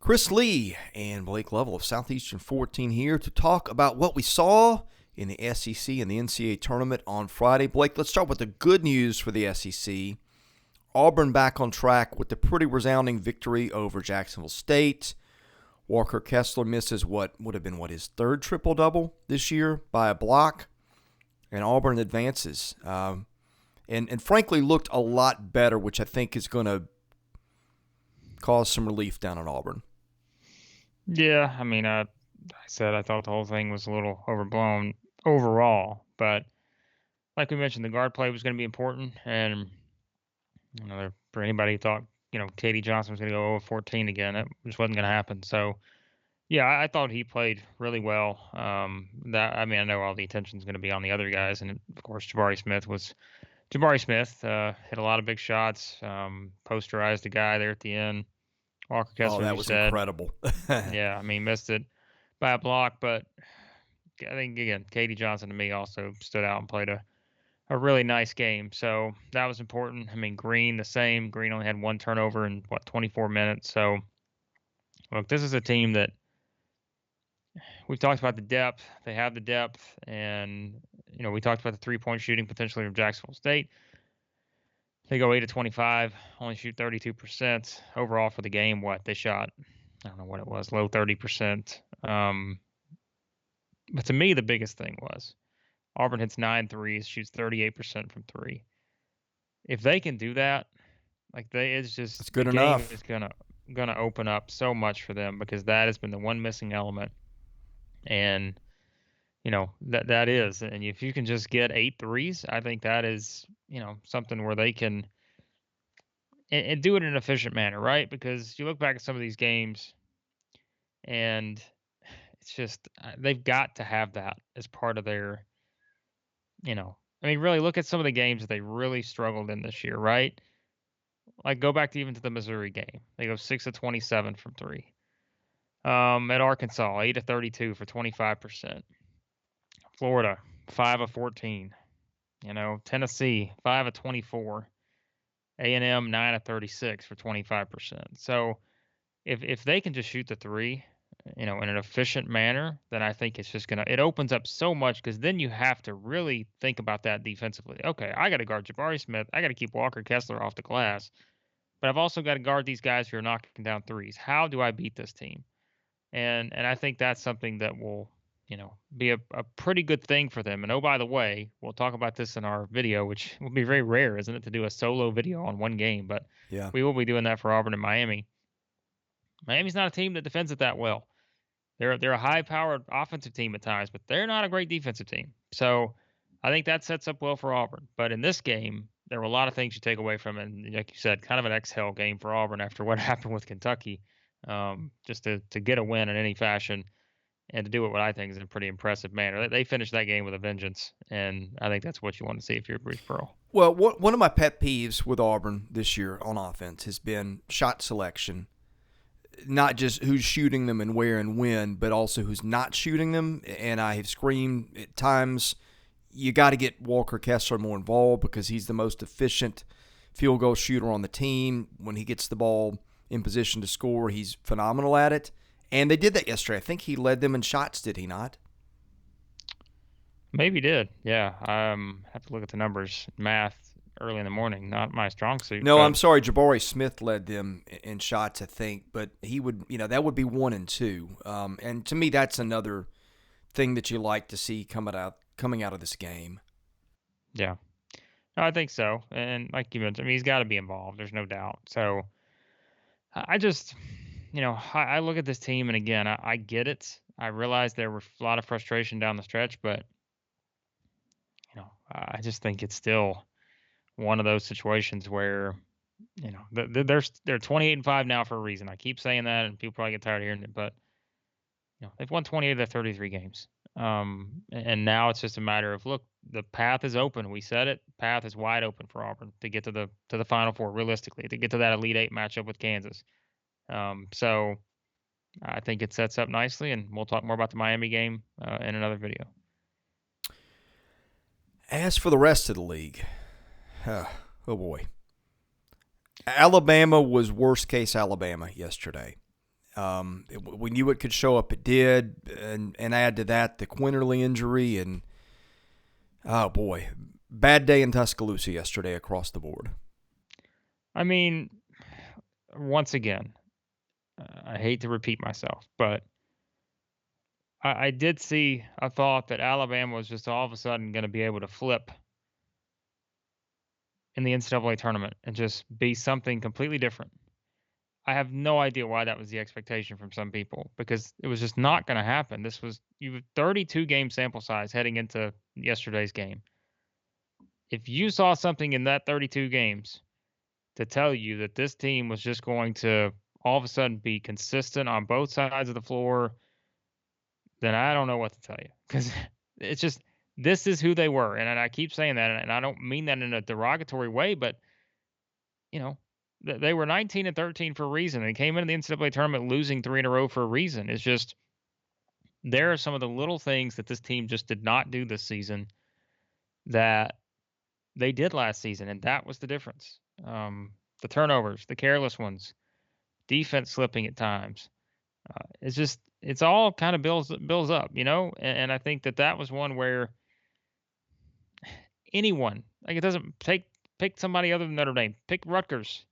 Chris Lee and Blake Lovell of Southeastern 14 here to talk about what we saw in the SEC and the NCAA Tournament on Friday. Blake, let's start with the good news for the SEC. Auburn back on track with the pretty resounding victory over Jacksonville State. Walker Kessler misses what would have been his third triple-double this year by a block, and Auburn advances. And frankly looked a lot better, which I think is going to cause some relief down in Auburn. Yeah, I mean, I said I thought the whole thing was a little overblown overall, but like we mentioned, the guard play was going to be important, and for anybody who thought Katie Johnson was going to go 0-14 again, it just wasn't going to happen. So yeah, I thought he played really well. I know all the attention is going to be on the other guys, and of course Jabari Smith hit a lot of big shots, posterized the guy there at the end. Walker Kessler, that was incredible. Yeah, I mean, missed it by a block, but I think, again, Katie Johnson to me also stood out and played a really nice game. So that was important. I mean, Green, the same. Green only had one turnover in, 24 minutes. So, look, this is a team that we've talked about the depth. They have the depth. And, we talked about the three-point shooting potentially from Jacksonville State. They go 8-25, only shoot 32%. Overall for the game, they shot, I don't know what it was, low 30%. But to me, the biggest thing was Auburn hits 9 threes, shoots 38% from three. If they can do that, it's good enough. Game is gonna open up so much for them, because that has been the one missing element. And that is, and if you can just get 8 threes, I think that is something where they can and do it in an efficient manner, right? Because you look back at some of these games, and it's just they've got to have that as part of their, really look at some of the games that they really struggled in this year, right? Like go back to the Missouri game. They go 6-27 from three. At Arkansas, 8-32 for 25%. Florida, 5-14. Tennessee, 5-24. A&M, 9-36 for 25%. So if they can just shoot the three, in an efficient manner, then I think it's just it opens up so much, because then you have to really think about that defensively. Okay, I got to guard Jabari Smith. I got to keep Walker Kessler off the glass. But I've also got to guard these guys who are knocking down threes. How do I beat this team? And I think that's something that will, be a pretty good thing for them. And oh, by the way, we'll talk about this in our video, which will be very rare, isn't it, to do a solo video on one game? But yeah, we will be doing that for Auburn and Miami. Miami's not a team that defends it that well. They're a high-powered offensive team at times, but they're not a great defensive team. So I think that sets up well for Auburn. But in this game, there were a lot of things you take away from it. And like you said, kind of an exhale game for Auburn after what happened with Kentucky. Just to get a win in any fashion and to do it what I think is in a pretty impressive manner. They finished that game with a vengeance, and I think that's what you want to see if you're Bruce Pearl. Well, one of my pet peeves with Auburn this year on offense has been shot selection. Not just who's shooting them and where and when, but also who's not shooting them. And I have screamed at times, you got to get Walker Kessler more involved, because he's the most efficient field goal shooter on the team. When he gets the ball in position to score, he's phenomenal at it. And they did that yesterday. I think he led them in shots, did he not? Maybe he did, yeah. I have to look at the numbers. Math early in the morning, not my strong suit. No, I'm sorry. Jabari Smith led them in shots, I think. But he would, that would be 1 and 2. And to me, that's another thing that you like to see coming out of this game. Yeah. No, I think so. And like you mentioned, he's got to be involved. There's no doubt. So I just, I look at this team, and again, I get it. I realize there were a lot of frustration down the stretch, but, I just think it's still one of those situations where, they're 28-5 now for a reason. I keep saying that, and people probably get tired of hearing it, but, they've won 28 of their 33 games. And now it's just a matter of, look, the path is open. We said it. Path is wide open for Auburn to get to the Final Four, realistically, to get to that Elite Eight matchup with Kansas. So I think it sets up nicely, and we'll talk more about the Miami game in another video. As for the rest of the league, oh boy. Alabama was worst case Alabama yesterday. We knew it could show up. It did, and add to that the Quinterly injury, and oh boy, bad day in Tuscaloosa yesterday across the board. I mean, once again, I hate to repeat myself, but I did see a thought that Alabama was just all of a sudden going to be able to flip in the NCAA tournament and just be something completely different. I have no idea why that was the expectation from some people because it was just not going to happen. This was you have 32 game sample size heading into yesterday's game. If you saw something in that 32 games to tell you that this team was just going to all of a sudden be consistent on both sides of the floor, then I don't know what to tell you because it's just this is who they were, and I keep saying that, and I don't mean that in a derogatory way, but you know they were 19-13 for a reason. They came into the NCAA tournament losing 3 in a row for a reason. It's just there are some of the little things that this team just did not do this season that they did last season, and that was the difference. The turnovers, the careless ones, defense slipping at times. It's all kind of builds up, and I think that was one where anyone, like, it doesn't pick somebody other than Notre Dame, pick Rutgers,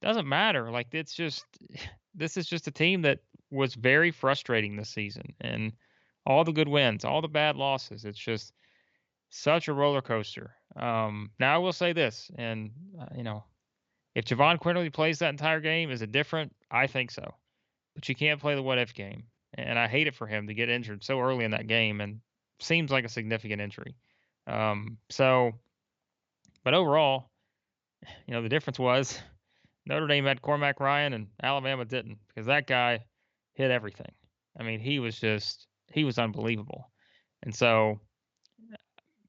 doesn't matter. Like, it's just this is just a team that was very frustrating this season, and all the good wins, all the bad losses. It's just such a roller coaster. Now I will say this, and if Javon Quinterly plays that entire game, is it different? I think so. But you can't play the what if game. And I hate it for him to get injured so early in that game and seems like a significant injury. So, but overall, the difference was Notre Dame had Cormac Ryan and Alabama didn't because that guy hit everything. I mean, he was unbelievable. And so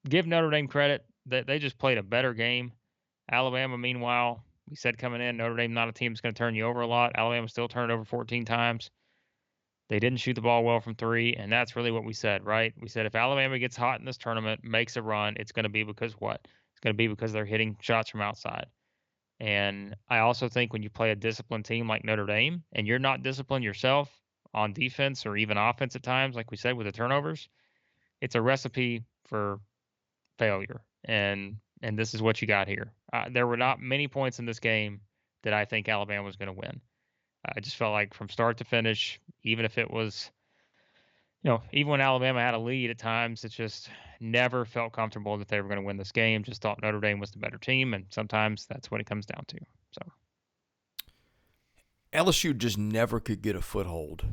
give Notre Dame credit that they just played a better game. Alabama, meanwhile, we said coming in, Notre Dame not a team that's going to turn you over a lot. Alabama still turned over 14 times. They didn't shoot the ball well from 3, and that's really what we said, right? We said if Alabama gets hot in this tournament, makes a run, it's going to be because what? It's going to be because they're hitting shots from outside. And I also think when you play a disciplined team like Notre Dame and you're not disciplined yourself on defense or even offense at times, like we said with the turnovers, it's a recipe for failure. And this is what you got here. There were not many points in this game that I think Alabama was going to win. I just felt like from start to finish, even if it was, even when Alabama had a lead at times, it just never felt comfortable that they were going to win this game. Just thought Notre Dame was the better team, and sometimes that's what it comes down to. So LSU just never could get a foothold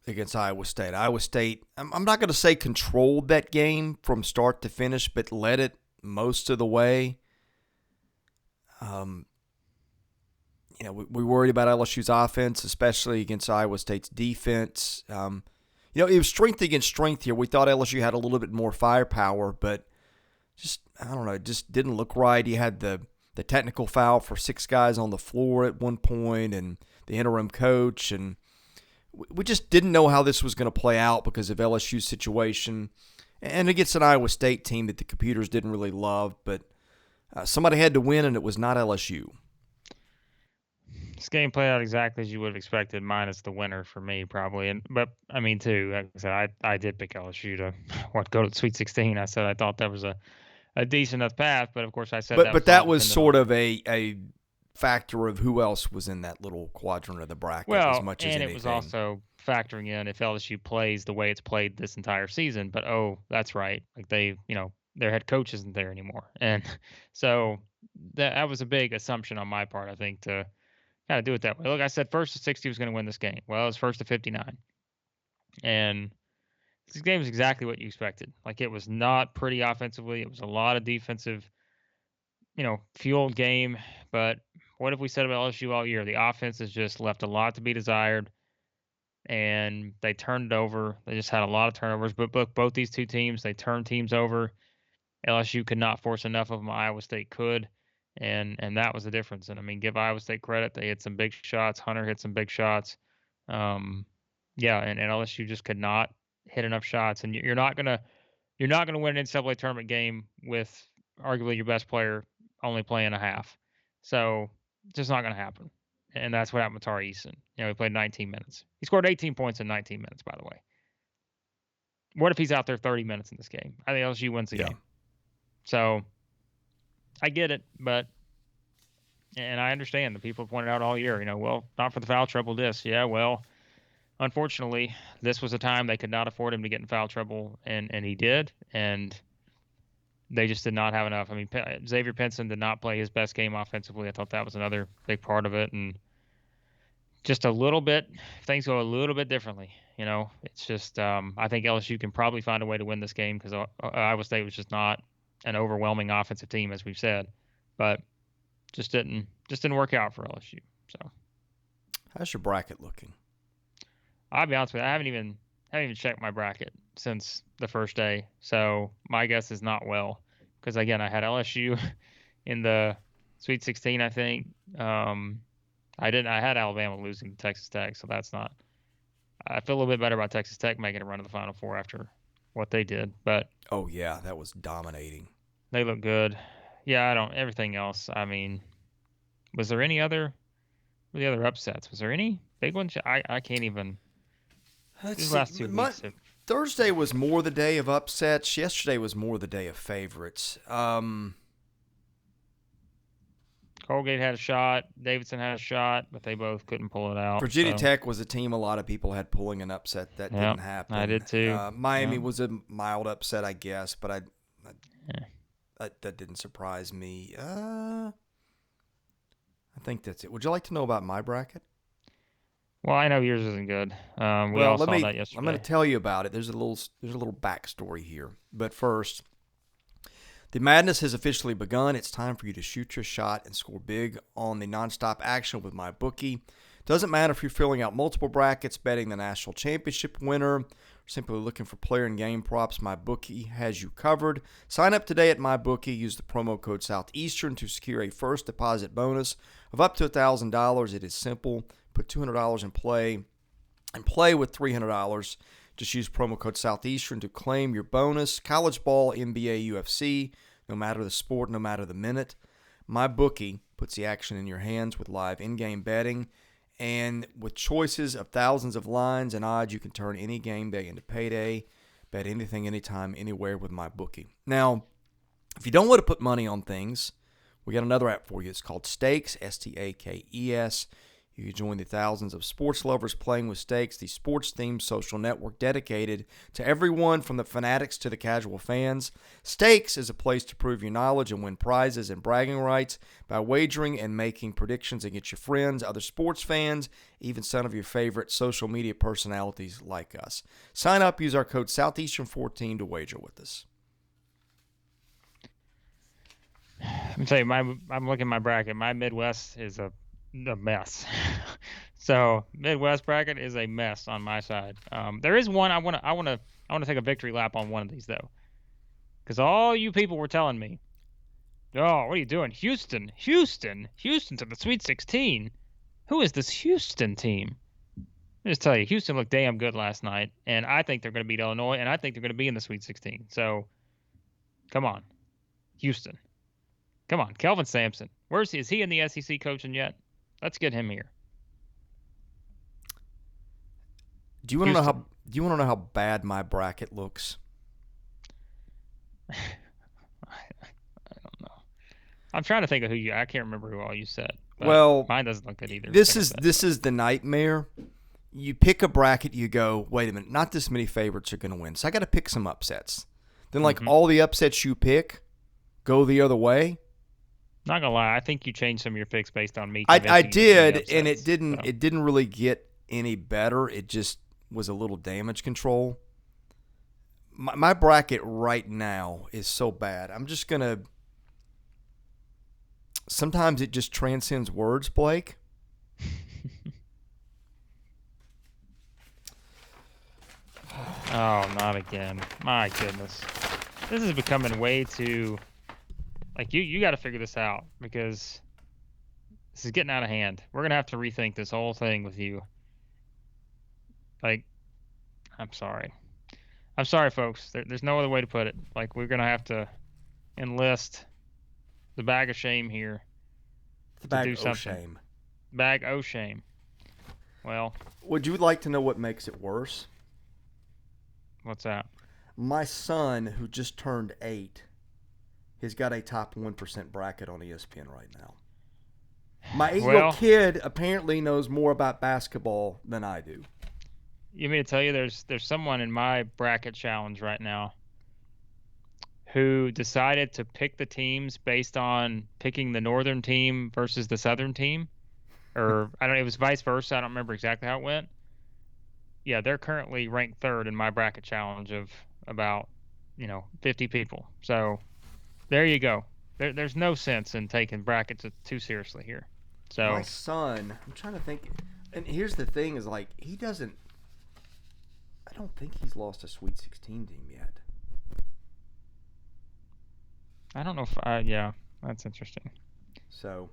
against Iowa State. Iowa State, I'm not going to say controlled that game from start to finish, but led it most of the way. We worried about LSU's offense, especially against Iowa State's defense. It was strength against strength here. We thought LSU had a little bit more firepower, but it just didn't look right. He had the technical foul for 6 guys on the floor at one point, and the interim coach, and we just didn't know how this was going to play out because of LSU's situation, and against an Iowa State team that the computers didn't really love, but somebody had to win, and it was not LSU. This game played out exactly as you would have expected, minus the winner for me, probably. But I mean, too, like I said, I did pick LSU to go to the Sweet 16. I said I thought that was a decent enough path, but of course I said that was sort of a factor of who else was in that little quadrant of the bracket as much as anything. And it was also factoring in if LSU plays the way it's played this entire season. But that's right, like their head coach isn't there anymore, and so that was a big assumption on my part, I think, to kind of do it that way. Look, I said first to 60 was going to win this game. Well, it was first to 59. And this game was exactly what you expected. Like, it was not pretty offensively. It was a lot of defensive, fueled game. But what have we said about LSU all year? The offense has just left a lot to be desired. And they turned it over. They just had a lot of turnovers. But both these two teams, they turned teams over. LSU could not force enough of them. Iowa State could. And that was the difference. And I mean, give Iowa State credit. They hit some big shots. Hunter hit some big shots. And LSU just could not hit enough shots. And you're not gonna win an NCAA tournament game with arguably your best player only playing a half. So just not gonna happen. And that's what happened with Tari Eason. He played 19 minutes. He scored 18 points in 19 minutes, by the way. What if he's out there 30 minutes in this game? I think LSU wins the game. So I get it, and I understand the people pointed out all year, well, not for the foul trouble this. Yeah, well, unfortunately, this was a time they could not afford him to get in foul trouble, and he did, and they just did not have enough. I mean, Xavier Pinson did not play his best game offensively. I thought that was another big part of it, and just a little bit, things go a little bit differently. It's just I think LSU can probably find a way to win this game because Iowa State was just not an overwhelming offensive team, as we've said, but just didn't work out for LSU. So, how's your bracket looking? I'll be honest with you, I haven't even checked my bracket since the first day, so my guess is not well. Because again, I had LSU in the Sweet 16, I think. I had Alabama losing to Texas Tech, so that's not. I feel a little bit better about Texas Tech making a run to the Final Four after what they did, but oh yeah, that was dominating. They look good. Yeah, everything else. I mean, was there any other upsets? Was there any big ones? I can't even. These last 2 weeks. Thursday was more the day of upsets. Yesterday was more the day of favorites. Colgate had a shot. Davidson had a shot, but they both couldn't pull it out. Virginia Tech was a team a lot of people had pulling an upset. That didn't happen. I did too. Miami was a mild upset, I guess, but that didn't surprise me. I think that's it. Would you like to know about my bracket? Well, I know yours isn't good. We all saw that yesterday. I'm going to tell you about it. There's a little backstory here. But first, the madness has officially begun. It's time for you to shoot your shot and score big on the nonstop action with my bookie. Doesn't matter if you're filling out multiple brackets, betting the national championship winner, or simply looking for player and game props, my bookie has you covered. Sign up today at my bookie. Use the promo code Southeastern to secure a first deposit bonus of up to $1,000. It is simple. Put $200 in play and play with $300. Just use promo code Southeastern to claim your bonus. College ball, NBA, UFC, no matter the sport, no matter the minute. My bookie puts the action in your hands with live in-game betting. And with choices of thousands of lines and odds, you can turn any game day into payday. Bet anything, anytime, anywhere with my bookie. Now, if you don't want to put money on things, we got another app for you. It's called Stakes, Stakes. You can join the thousands of sports lovers playing with Stakes, the sports-themed social network dedicated to everyone from the fanatics to the casual fans. Stakes is a place to prove your knowledge and win prizes and bragging rights by wagering and making predictions against your friends, other sports fans, even some of your favorite social media personalities like us. Sign up, use our code Southeastern14 to wager with us. Let me tell you, I'm looking at my bracket. My Midwest is a mess. So Midwest bracket is a mess on my side. There is one I want to take a victory lap on one of these though, because all you people were telling me, oh, what are you doing, Houston to the Sweet 16? Who is this Houston team? Let me just tell you, Houston looked damn good last night, and I think they're going to beat Illinois, and I think they're going to be in the Sweet 16. So come on, Houston. Come on, Kelvin Sampson. Where's he? Is he in the SEC coaching yet? Let's get him here. Do you want to know how bad my bracket looks? I don't know. I'm trying to think of I can't remember who all you said. Well, mine doesn't look good either. This is the nightmare. You pick a bracket, you go, wait a minute, not this many favorites are going to win. So I got to pick some upsets. Then all the upsets you pick go the other way. Not gonna lie, I think you changed some of your picks based on me. I did, and it didn't really get any better. It just was a little damage control. My bracket right now is so bad. I'm just gonna. Sometimes it just transcends words, Blake. Oh, not again! My goodness, this is becoming way too. Like, you got to figure this out, because this is getting out of hand. We're going to have to rethink this whole thing with you. Like, I'm sorry. I'm sorry, folks. There's no other way to put it. Like, we're going to have to enlist the bag of shame here to do something. Shame. Bag o' shame. Well, Would you like to know what makes it worse? what's that? My son, who just turned 8, has got a top 1% bracket on ESPN right now. My 8-year-old kid apparently knows more about basketball than I do. You mean to tell you there's someone in my bracket challenge right now who decided to pick the teams based on picking the northern team versus the southern team? Or I don't know, it was vice versa. I don't remember exactly how it went. Yeah, they're currently ranked 3rd in my bracket challenge of about, 50 people. So there you go. There's no sense in taking brackets too seriously here. So my son, I'm trying to think, and here's the thing is like I don't think he's lost a Sweet 16 team yet. I don't know if yeah, that's interesting. So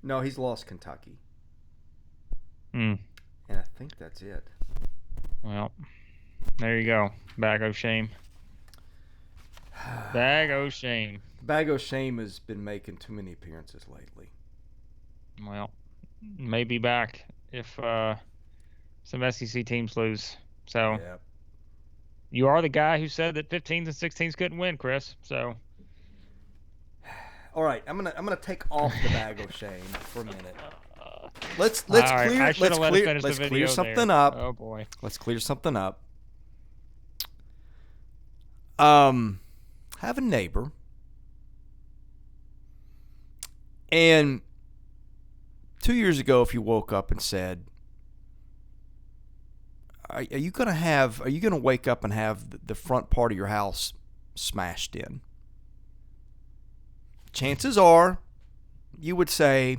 no, he's lost Kentucky. And I think that's it. Well, there you go. Bag o' shame. Bag o' shame. Bag o' shame has been making too many appearances lately. Well, maybe back if some SEC teams lose. So Yep. You are the guy who said that 15s and 16s couldn't win, Chris. So all right, I'm gonna take off the bag of shame for a minute. Let's clear something up. Oh boy. Let's clear something up. Have a neighbor, and 2 years ago, if you woke up and said, "Are you gonna wake up and have the front part of your house smashed in?" Chances are, you would say,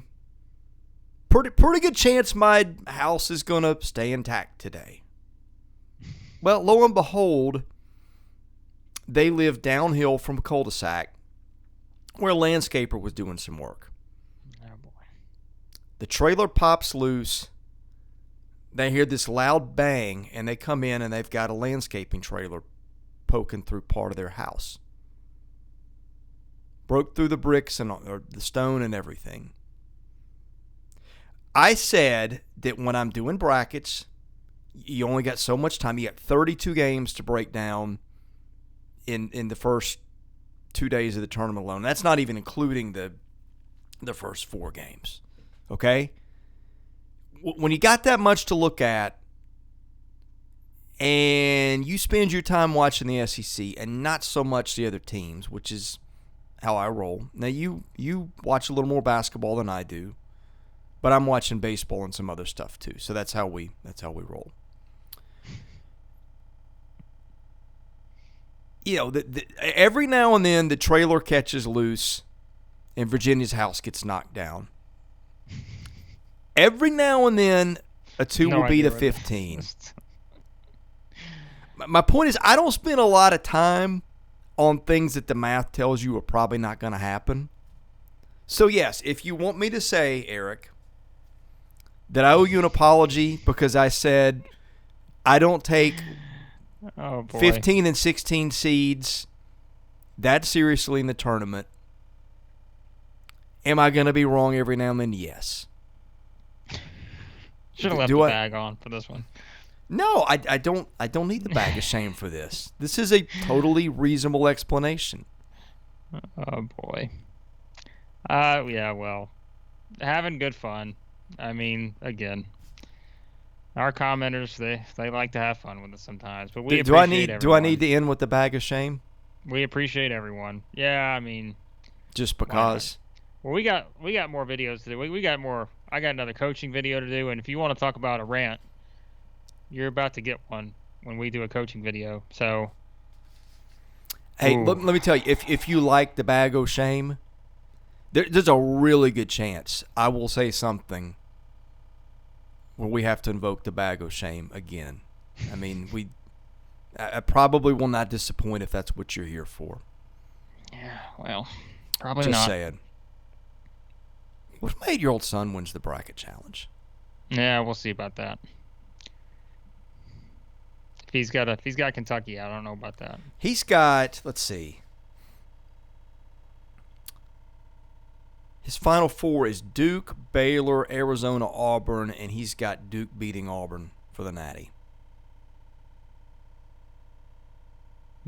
pretty good chance my house is gonna stay intact today. Well, lo and behold, they live downhill from a cul-de-sac where a landscaper was doing some work. Oh boy. The trailer pops loose. They hear this loud bang, and they come in, and they've got a landscaping trailer poking through part of their house. Broke through the bricks and or the stone and everything. I said that when I'm doing brackets, you only got so much time. You got 32 games to break down in the first 2 days of the tournament alone. That's not even including the first 4 games. Okay? When you got that much to look at and you spend your time watching the SEC and not so much the other teams, which is how I roll. Now, you watch a little more basketball than I do, but I'm watching baseball and some other stuff too. So that's how we roll. You know, every now and then the trailer catches loose and Virginia's house gets knocked down. Every now and then a 2 will beat a 15. My point is, I don't spend a lot of time on things that the math tells you are probably not going to happen. So, yes, if you want me to say, Eric, that I owe you an apology because I said I don't take 15 and 16 seeds that seriously in the tournament, am I going to be wrong every now and then? Yes. Should have left the bag on for this one. No, I don't need the bag of shame for this. This is a totally reasonable explanation. Oh boy. Yeah, well, having good fun. I mean, again, our commenters they like to have fun with us sometimes, but we appreciate everyone. Do I need to end with the bag of shame? We appreciate everyone. Yeah, I mean, just because. Well, we got more videos to do. We got more. I got another coaching video to do, and if you want to talk about a rant, you're about to get one when we do a coaching video. So, hey, let me tell you, if you like the bag of shame, there's a really good chance I will say something where we have to invoke the bag of shame again. I mean, I probably will not disappoint if that's what you're here for. Yeah, well, probably not. Just saying. What if my 8-year-old son wins the bracket challenge? Yeah, we'll see about that. If he's got Kentucky, I don't know about that. He's got, let's see. His Final Four is Duke, Baylor, Arizona, Auburn, and he's got Duke beating Auburn for the Natty.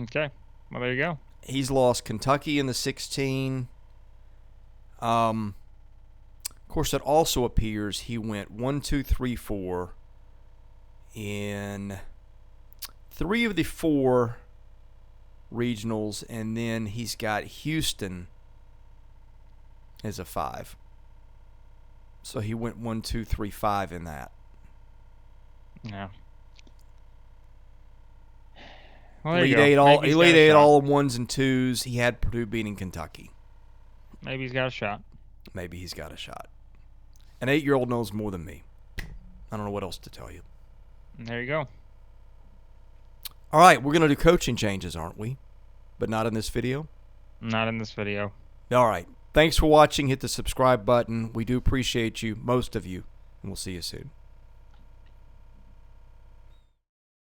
Okay. Well, there you go. He's lost Kentucky in the 16. Of course, it also appears he went 1, 2, 3, 4 in 3 of the 4 regionals, and then he's got Houston as a 5. So he went 1, 2, 3, 5 in that. Yeah. Well, Elite Eight, all 1s and 2s. He had Purdue beating Kentucky. Maybe he's got a shot. Maybe he's got a shot. An 8-year-old knows more than me. I don't know what else to tell you. There you go. All right, we're going to do coaching changes, aren't we? But not in this video? Not in this video. All right. Thanks for watching. Hit the subscribe button. We do appreciate you, most of you, and we'll see you soon.